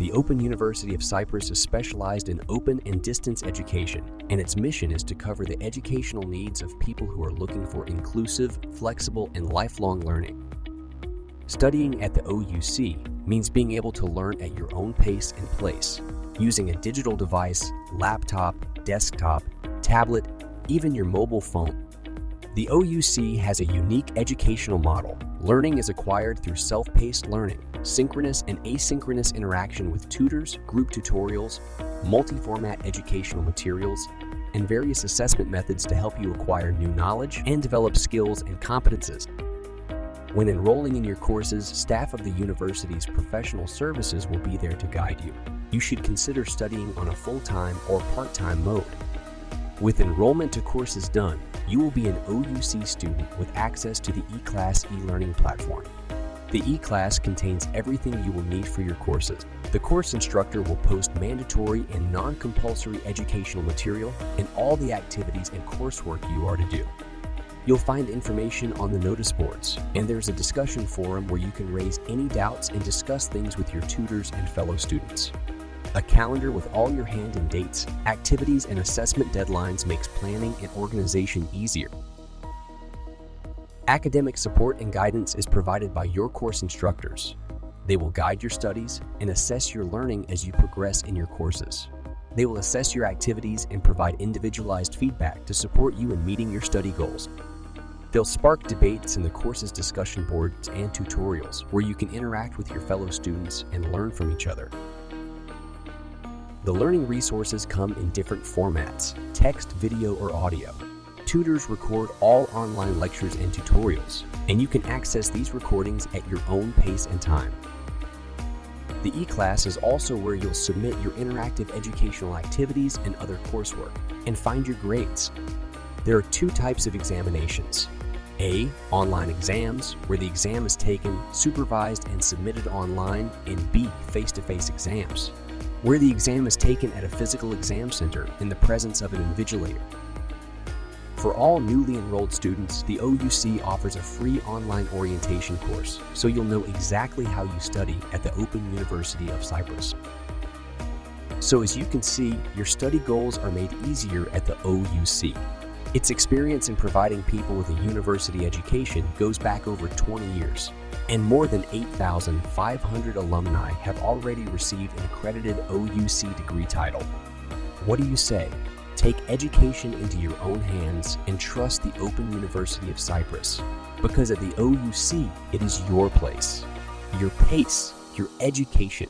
The Open University of Cyprus is specialized in open and distance education, and its mission is to cover the educational needs of people who are looking for inclusive, flexible, and lifelong learning. Studying at the OUC means being able to learn at your own pace and place, using a digital device, laptop, desktop, tablet, even your mobile phone. The OUC has a unique educational model. Learning is acquired through self-paced learning, synchronous and asynchronous interaction with tutors, group tutorials, multi-format educational materials, and various assessment methods to help you acquire new knowledge and develop skills and competences. When enrolling in your courses, staff of the university's professional services will be there to guide you. You should consider studying on a full-time or part-time mode. With enrollment to courses done, you will be an OUC student with access to the EClass e-learning platform. The EClass contains everything you will need for your courses. The course instructor will post mandatory and non-compulsory educational material and all the activities and coursework you are to do. You'll find information on the notice boards, and there's a discussion forum where you can raise any doubts and discuss things with your tutors and fellow students. A calendar with all your hand and dates, activities, and assessment deadlines makes planning and organization easier. Academic support and guidance is provided by your course instructors. They will guide your studies and assess your learning as you progress in your courses. They will assess your activities and provide individualized feedback to support you in meeting your study goals. They'll spark debates in the course's discussion boards and tutorials where you can interact with your fellow students and learn from each other. The learning resources come in different formats: text, video, or audio. Tutors record all online lectures and tutorials, and you can access these recordings at your own pace and time. The EClass is also where you'll submit your interactive educational activities and other coursework, and find your grades. There are two types of examinations: A, online exams, where the exam is taken, supervised, and submitted online, and B, face-to-face exams, where the exam is taken at a physical exam center in the presence of an invigilator. For all newly enrolled students, the OUC offers a free online orientation course, so you'll know exactly how you study at the Open University of Cyprus. So as you can see, your study goals are made easier at the OUC. Its experience in providing people with a university education goes back over 20 years, and more than 8,500 alumni have already received an accredited OUC degree title. What do you say? Take education into your own hands and trust the Open University of Cyprus, because at the OUC, it is your place, your pace, your education.